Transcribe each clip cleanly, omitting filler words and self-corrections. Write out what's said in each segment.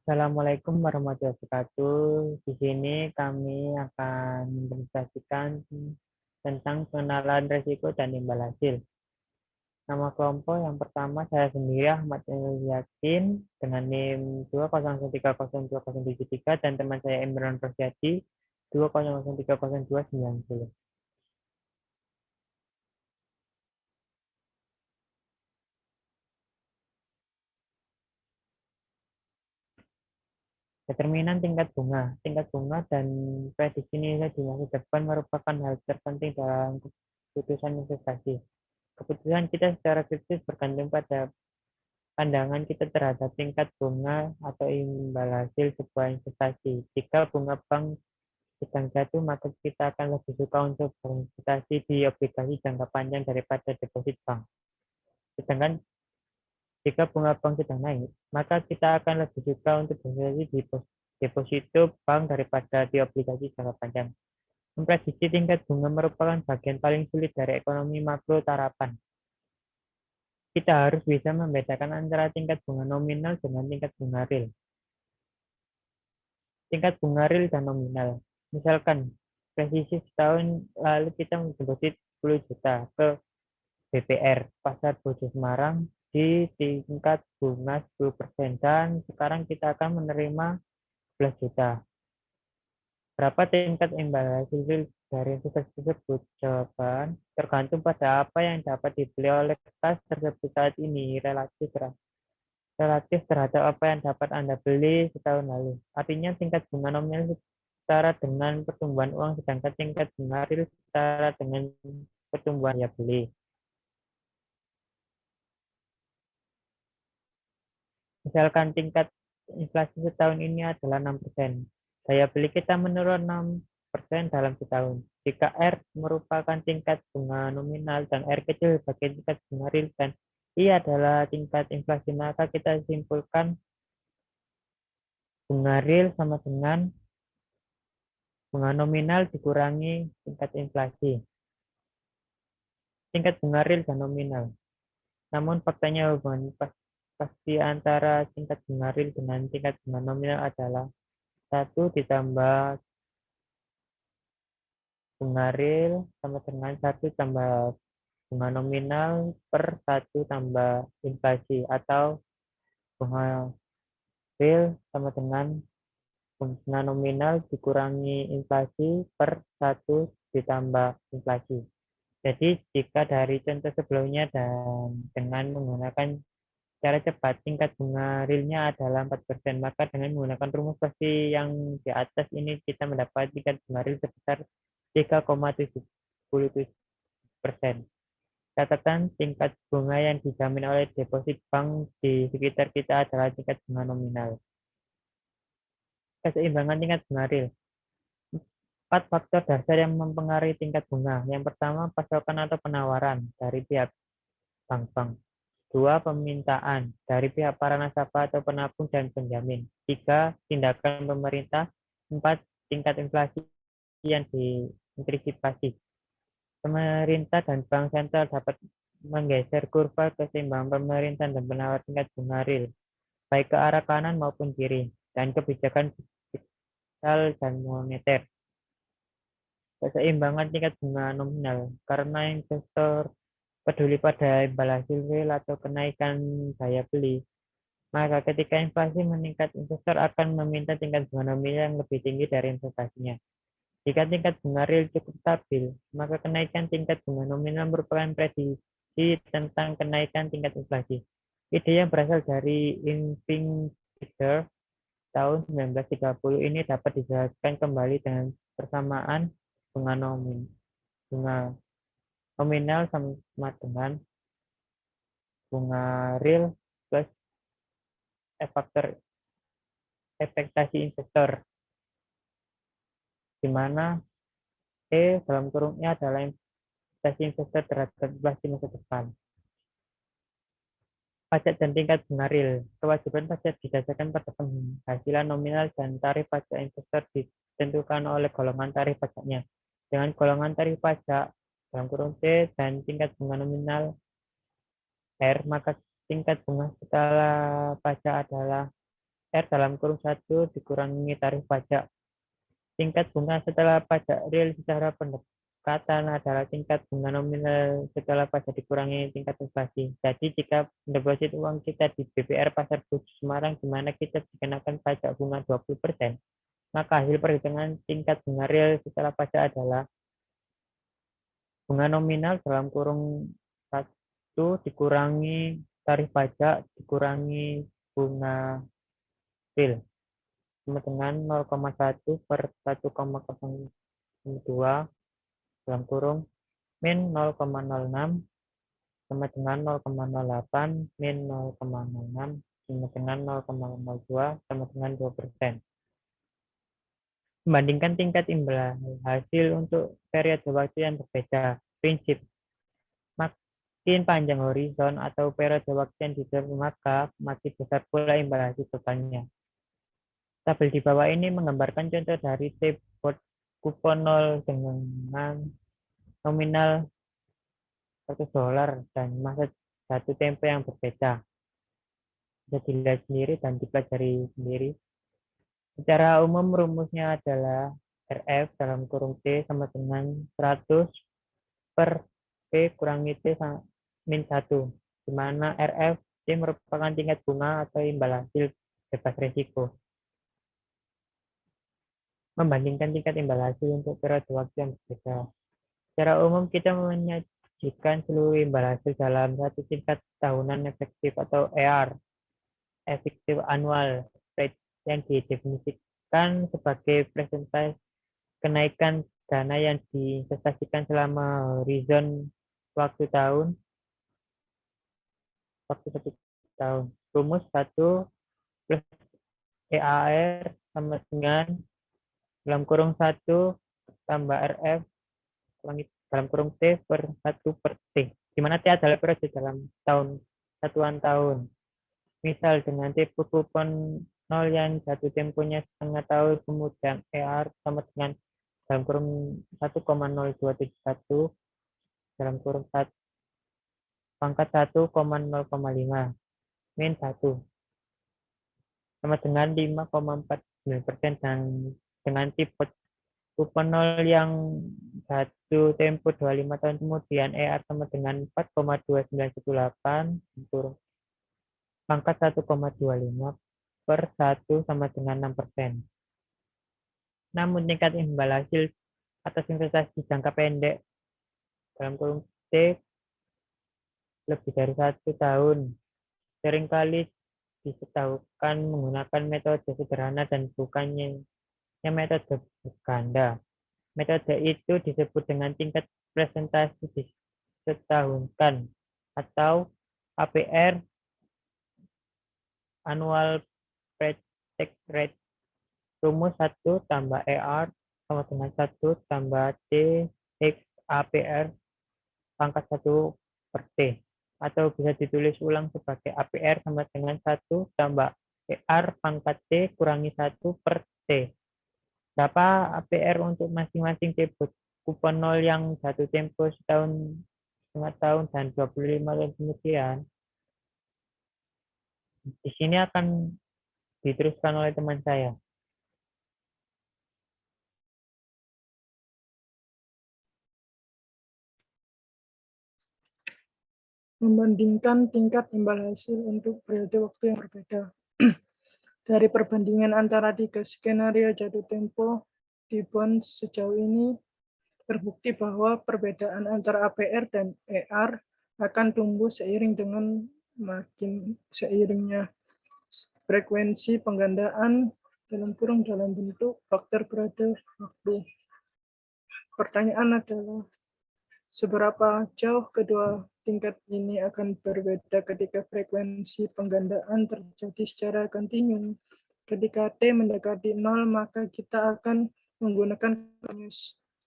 Assalamualaikum warahmatullahi wabarakatuh. Di sini kami akan mempresentasikan tentang pengenalan risiko dan imbal hasil. Nama kelompok yang pertama saya sendiri Ahmad Yakin dengan NIM 200302073 dan teman saya Imran Rosyadi 200300290. Determinan tingkat bunga. Tingkat bunga dan prediksi nilai di masa depan merupakan hal terpenting dalam keputusan investasi. Keputusan kita secara kritis bergantung pada pandangan kita terhadap tingkat bunga atau imbal hasil sebuah investasi. Jika bunga bank sedang jatuh, maka kita akan lebih suka untuk berinvestasi di obligasi jangka panjang daripada deposit bank. Sedangkan jika bunga bank sedang naik, maka kita akan lebih suka untuk berinvestasi di deposito bank daripada di obligasi jangka panjang. Memprediksi tingkat bunga merupakan bagian paling sulit dari ekonomi makro tarapan. Kita harus bisa membedakan antara tingkat bunga nominal dengan tingkat bunga real. Tingkat bunga real dan nominal. Misalkan, presisi setahun lalu kita mendeposit 10 juta ke BPR, Pasar Bojo Semarang, di tingkat bunga 10%, dan sekarang kita akan menerima 11 juta. Berapa tingkat imbal hasil real dari investasi tersebut? Jawaban, tergantung pada apa yang dapat dibeli oleh kas tersebut saat ini, relatif terhadap apa yang dapat Anda beli setahun lalu. Artinya tingkat bunga nominal setara dengan pertumbuhan uang, sedangkan tingkat bunga real setara dengan pertumbuhan daya beli. Misalkan tingkat inflasi setahun ini adalah 6%. Daya beli kita menurun 6% dalam setahun. Jika R merupakan tingkat bunga nominal dan R kecil sebagai tingkat bunga real dan I adalah tingkat inflasi, maka kita simpulkan bunga real sama dengan bunga nominal dikurangi tingkat inflasi. Tingkat bunga real dan nominal. Namun faktanya hubungan pasti antara tingkat bunga real dengan tingkat bunga nominal adalah 1 ditambah bunga real sama dengan 1 tambah bunga nominal per 1 tambah inflasi, atau bunga real sama dengan bunga nominal dikurangi inflasi per 1 ditambah inflasi. Jadi jika dari contoh sebelumnya dan dengan menggunakan cara cepat, tingkat bunga realnya adalah 4%, maka dengan menggunakan rumus pasti yang di atas ini kita mendapat tingkat bunga real sebesar 3,77%. Catatan, tingkat bunga yang dijamin oleh deposit bank di sekitar kita adalah tingkat bunga nominal. Keseimbangan tingkat bunga real. 4 faktor dasar yang mempengaruhi tingkat bunga. Yang pertama, pasokan atau penawaran dari pihak bank-bank. 2, permintaan dari pihak para nasabah atau penabung dan penjamin. 3, tindakan pemerintah. 4, tingkat inflasi yang diantisipasi. Pemerintah dan bank sentral dapat menggeser kurva keseimbangan pemerintah dan penawar tingkat bunga real, baik ke arah kanan maupun kiri, dan kebijakan fiskal dan moneter. Keseimbangan tingkat bunga nominal, karena investor peduli pada imbal hasil real atau kenaikan daya beli, maka ketika inflasi meningkat, investor akan meminta tingkat bunga nominal yang lebih tinggi dari investasinya. Jika tingkat bunga real cukup stabil, maka kenaikan tingkat bunga nominal merupakan prediksi tentang kenaikan tingkat inflasi. Ide yang berasal dari Irving Fisher tahun 1930 ini dapat dijelaskan kembali dengan persamaan bunga nominal sama dengan bunga real plus faktor ekspektasi investor, di mana E dalam kurungnya adalah ekspektasi investor terhadap inflasi masa depan. Pajak dan tingkat bunga real. Kewajiban pajak didasarkan pada penghasilan nominal dan tarif pajak investor ditentukan oleh golongan tarif pajaknya. Dengan golongan tarif pajak dalam kurung C dan tingkat bunga nominal R, maka tingkat bunga setelah pajak adalah R dalam kurung 1 dikurangi tarif pajak. Tingkat bunga setelah pajak real secara pendekatan adalah tingkat bunga nominal setelah pajak dikurangi tingkat inflasi. Jadi jika deposit uang kita di BPR Pasar Buku Semarang di mana kita dikenakan pajak bunga 20%, maka hasil perhitungan tingkat bunga real setelah pajak adalah bunga nominal dalam kurung 1 dikurangi tarif pajak dikurangi bunga real sama dengan 0,1 per 1,02 dalam kurung min 0,06 sama dengan 0,08 min 0,06 sama dengan 0,02 sama dengan 2%. Membandingkan tingkat imbal hasil untuk periode waktu yang berbeda. Prinsip, makin panjang horizon atau periode waktu yang ditempuh maka makin besar pula imbal hasil totalnya. Tabel di bawah ini menggambarkan contoh dari T-bond kupon 0 dengan nominal $100 dan masa jatuh tempo yang berbeda. Bisa dilihat sendiri dan dipelajari sendiri. Secara umum rumusnya adalah RF dalam kurung T sama dengan 100 per P kurangi T min 1, di mana RF T merupakan tingkat bunga atau imbal hasil bebas risiko. Membandingkan tingkat imbal hasil untuk periode waktu yang berbeda. Secara umum kita menyajikan seluruh imbal hasil dalam satu tingkat tahunan efektif atau EAR, efektif annual rate, yang didefinisikan sebagai persentase kenaikan dana yang diinvestasikan selama horizon waktu satu tahun. Rumus 1 plus EAR sama dengan dalam kurung 1 tambah RF dalam kurung T per 1 per T, di mana T adalah periode dalam satuan tahun. Misal dengan T kupon 0 yang jatuh temponya setengah tahun, kemudian EAR sama dengan dalam kurung 1,0271 dalam kurung 1 pangkat 1,0,5 min 1 sama dengan 5,49% dan dengan tipe kupon 0 yang jatuh tempo 25 tahun kemudian EAR sama dengan 4,2918 kurung pangkat 1,25 per 1 sama dengan 6%. Namun tingkat imbal hasil atas investasi jangka pendek dalam kurung T lebih dari 1 tahun seringkali disetaukan menggunakan metode sederhana dan bukannya metode berganda. Metode itu disebut dengan tingkat presentasi disetahunkan atau APR, annual project rate. Rumus 1 tambah ER sama dengan 1 tambah T X APR pangkat 1 per T. Atau bisa ditulis ulang sebagai APR sama dengan 1 tambah ER pangkat T kurangi 1 per T. Berapa APR untuk masing-masing tipe kupon 0 yang jatuh tempo setengah tahun dan 25 tahun kemudian. Di sini akan diteruskan oleh teman saya. Membandingkan tingkat imbal hasil untuk periode waktu yang berbeda. Dari perbandingan antara 3 skenario jatuh tempo di bond sejauh ini, terbukti bahwa perbedaan antara APR dan ER akan tumbuh seiring dengan makin seiringnya frekuensi penggandaan dalam bentuk faktor periode waktu. Pertanyaan adalah, seberapa jauh kedua tingkat ini akan berbeda ketika frekuensi penggandaan terjadi secara kontinu. Ketika T mendekati 0, maka kita akan menggunakan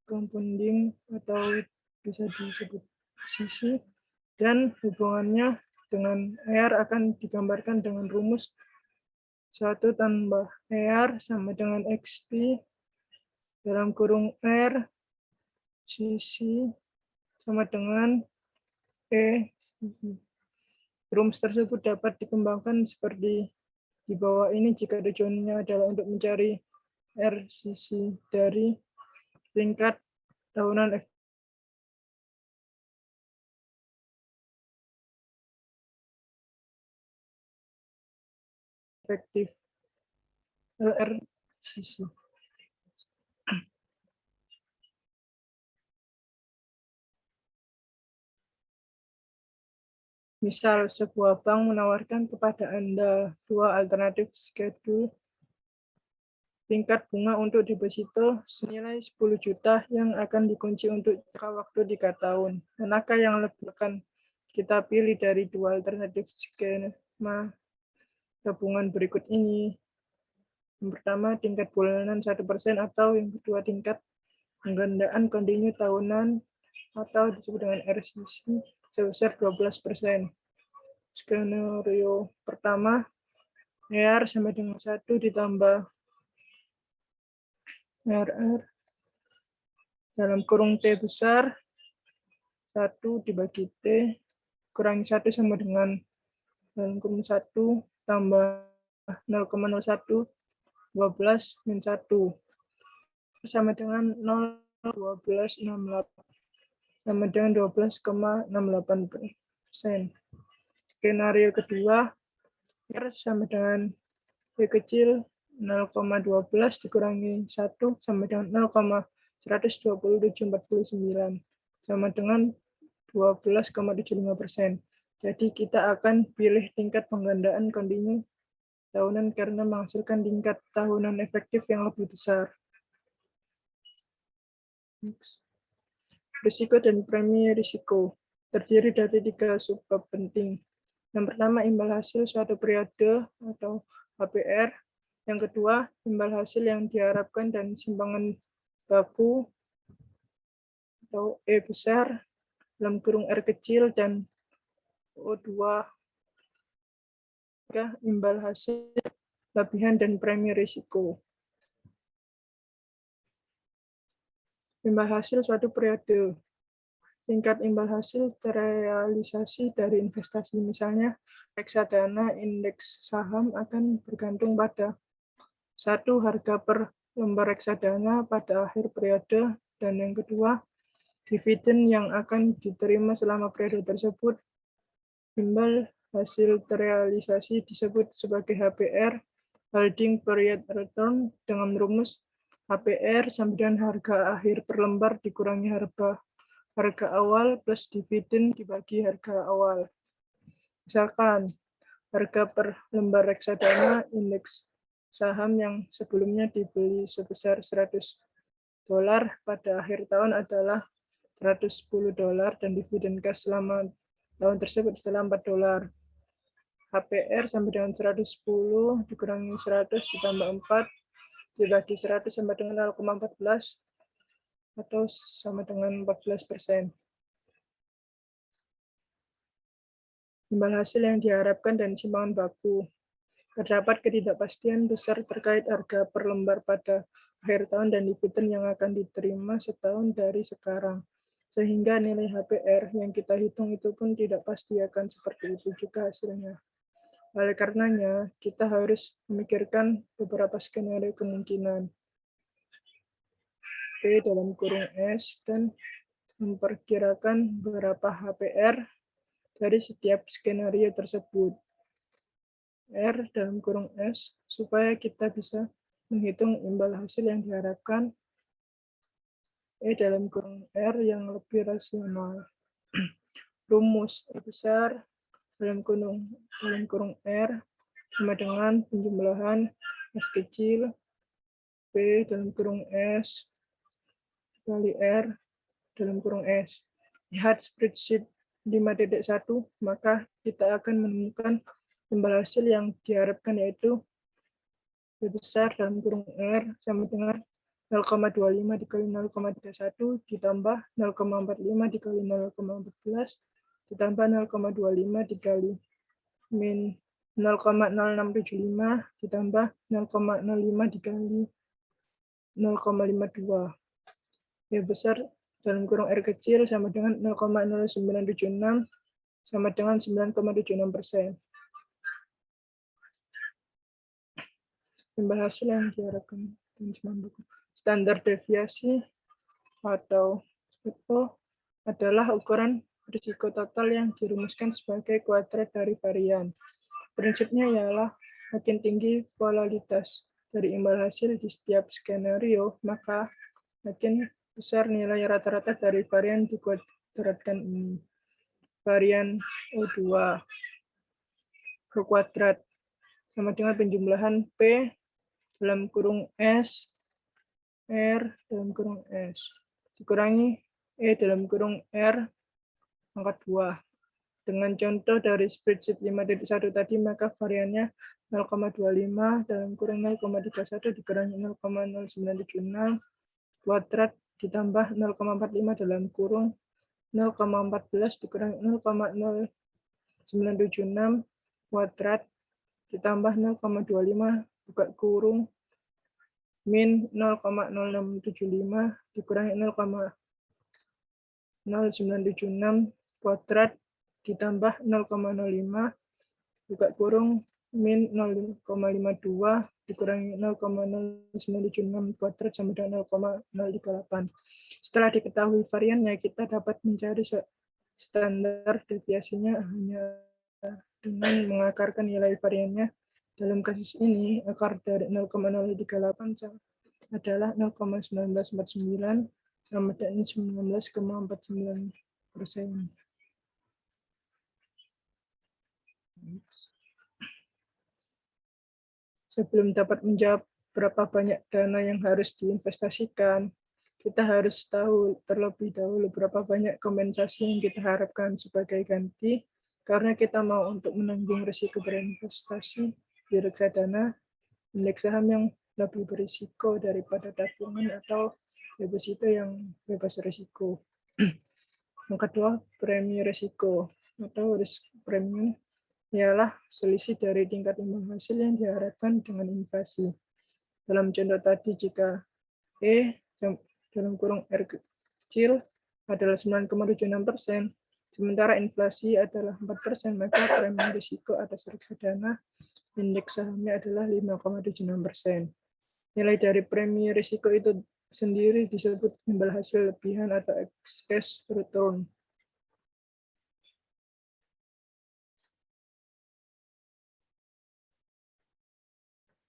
compounding atau bisa disebut sisi, dan hubungannya dengan ER akan digambarkan dengan rumus 1 tambah ER sama dengan XP dalam kurung R sisi sama dengan E. Rumus tersebut dapat dikembangkan seperti di bawah ini jika tujuannya adalah untuk mencari RCC dari tingkat tahunan efektif LRCC. Misal, sebuah bank menawarkan kepada Anda dua alternatif schedule tingkat bunga untuk deposito senilai 10 juta yang akan dikunci untuk jangka waktu 3 tahun. Manakah yang lebih akan kita pilih dari dua alternatif skema tabungan berikut ini? Yang pertama, tingkat bulanan 1% atau yang kedua, tingkat penggandaan kontinu tahunan atau disebut dengan RCC sebesar 12%. Skenario pertama, ER sama dengan 1 ditambah RR dalam kurung T besar 1 dibagi T kurangi 1 sama dengan dalam kurung 1 tambah 0,01 12 min 1 sama dengan 0,1268 sama dengan 12,68%. Skenario kedua, R sama dengan P kecil 0,12 dikurangi 1 sama dengan 0,12749 sama dengan 12,75%. Jadi kita akan pilih tingkat penggandaan kontinu tahunan karena menghasilkan tingkat tahunan efektif yang lebih besar. Risiko dan premi risiko terdiri dari 3 subbab penting. Yang pertama, imbal hasil suatu periode atau HPR. Yang kedua, imbal hasil yang diharapkan dan simpangan baku atau E besar dalam kurung R kecil dan O2. Imbal hasil, kelebihan dan premi risiko. Imbal hasil suatu periode. Tingkat imbal hasil terrealisasi dari investasi, misalnya reksadana indeks saham, akan bergantung pada 1. Harga per lembar reksadana pada akhir periode, dan yang kedua, dividen yang akan diterima selama periode tersebut. Imbal hasil terrealisasi disebut sebagai HPR, holding period return, dengan rumus HPR sama dengan harga akhir per lembar dikurangi harga awal plus dividen dibagi harga awal. Misalkan, harga per lembar reksadana indeks saham yang sebelumnya dibeli sebesar $100 pada akhir tahun adalah $110 dan dividen cash selama tahun tersebut adalah $4. HPR sama dengan 110 dikurangi 100 ditambah 4 dibagi 100 sama dengan 0,14 atau sama dengan 14%. Imbal hasil yang diharapkan dan simpangan baku. Terdapat ketidakpastian besar terkait harga per lembar pada akhir tahun dan dividen yang akan diterima setahun dari sekarang. Sehingga nilai HPR yang kita hitung itu pun tidak pasti akan seperti itu juga hasilnya. Oleh karenanya, kita harus memikirkan beberapa skenario kemungkinan. P dalam kurung S dan memperkirakan berapa HPR dari setiap skenario tersebut. R dalam kurung S supaya kita bisa menghitung imbal hasil yang diharapkan. E dalam kurung R yang lebih rasional. Rumus E besar dalam kurung R sama dengan penjumlahan S kecil P dalam kurung S kali R dalam kurung S. Lihat spreadsheet 5.1, maka kita akan menemukan imbal hasil yang diharapkan yaitu P besar dalam kurung R sama dengan 0,25 dikali 0,31 ditambah 0,45 dikali 0,14 ditambah 0,25 dikali min 0,0675 ditambah 0,05 dikali 0,52. P besar dalam kurung R kecil sama dengan 0,0976 sama dengan 9,76%. Imbal hasil yang diharapkan standar deviasi atau SPO adalah ukuran risiko total yang dirumuskan sebagai kuadrat dari varian. Prinsipnya ialah makin tinggi volatilitas dari imbal hasil di setiap skenario, maka makin besar nilai rata-rata dari varian dikuadratkan ini. Varian O2 berkuadrat sama dengan penjumlahan P dalam kurung S, R dalam kurung S, dikurangi E dalam kurung R pangkat 2. Dengan contoh dari spreadsheet 5.1 tadi, maka variannya 0,25 dalam kurung 0,31 dikurangi 0,0976 kuadrat ditambah 0,45 dalam kurung 0,14 dikurangi 0,0976 kuadrat ditambah 0,25 buka kurung min 0,0675 dikurangi 0,0976 kuadrat ditambah 0,05 buka kurung min 0,52 dikurangi 0,0976 kuadrat sama dengan 0,038. Setelah diketahui variannya, kita dapat mencari standar deviasinya hanya dengan mengakarkan nilai variannya. Dalam kasus ini, akar dari 0,038 adalah 0,1949 sama dengan 19,49%. Sebelum dapat menjawab berapa banyak dana yang harus diinvestasikan, kita harus tahu terlebih dahulu berapa banyak kompensasi yang kita harapkan sebagai ganti, karena kita mau untuk menanggung risiko berinvestasi di reksadana, indeks saham yang lebih berisiko daripada tabungan atau deposito yang bebas risiko. Yang kedua, premi risiko atau risk premium ialah selisih dari tingkat imbal hasil yang diharapkan dengan inflasi. Dalam contoh tadi, jika E dalam kurung R kecil adalah 9,76%, sementara inflasi adalah 4%, maka premi risiko atas reksadana indeks sahamnya adalah 5,76%. Nilai dari premi risiko itu sendiri disebut imbal hasil lebihan atau excess return.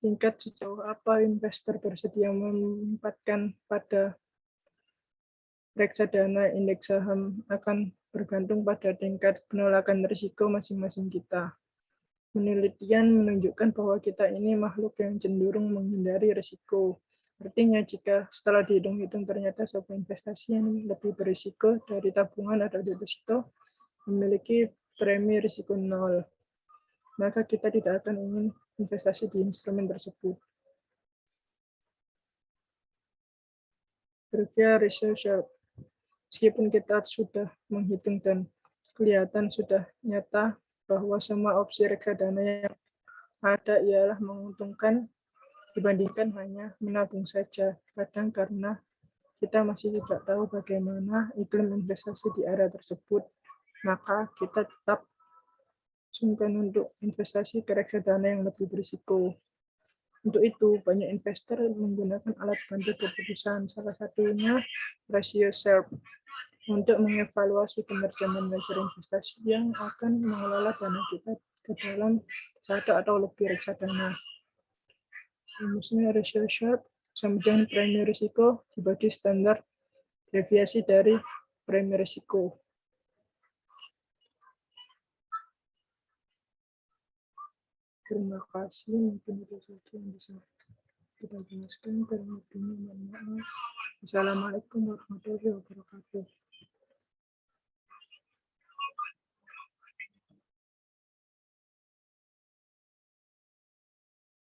Tingkat sejauh apa investor bersedia menempatkan pada reksadana indeks saham akan bergantung pada tingkat penolakan risiko masing-masing kita. Penelitian menunjukkan bahwa kita ini makhluk yang cenderung menghindari risiko. Artinya, jika setelah dihitung-hitung ternyata sebuah investasi yang lebih berisiko dari tabungan atau deposito memiliki premi risiko 0, maka kita tidak akan ingin investasi di instrumen tersebut. Trivia research. Meskipun kita sudah menghitung dan kelihatan sudah nyata bahwa semua opsi reksadana yang ada ialah menguntungkan dibandingkan hanya menabung saja. Kadang karena kita masih tidak tahu bagaimana iklim investasi di area tersebut, maka kita tetap sungkan untuk investasi ke reksadana yang lebih berisiko. Untuk itu, banyak investor menggunakan alat bantu keputusan, salah satunya rasio Sharpe, untuk mengevaluasi kinerja manajer investasi yang akan mengelola dana kita ke dalam satu atau lebih reksadana. Rumusnya rasio Sharpe sama dengan premi risiko dibagi standar deviasi dari premi risiko. Terima kasih, mungkin itu saja yang bisa kita jelaskan. Kurang lebihnya mohon maaf. Assalamualaikum warahmatullahi wabarakatuh.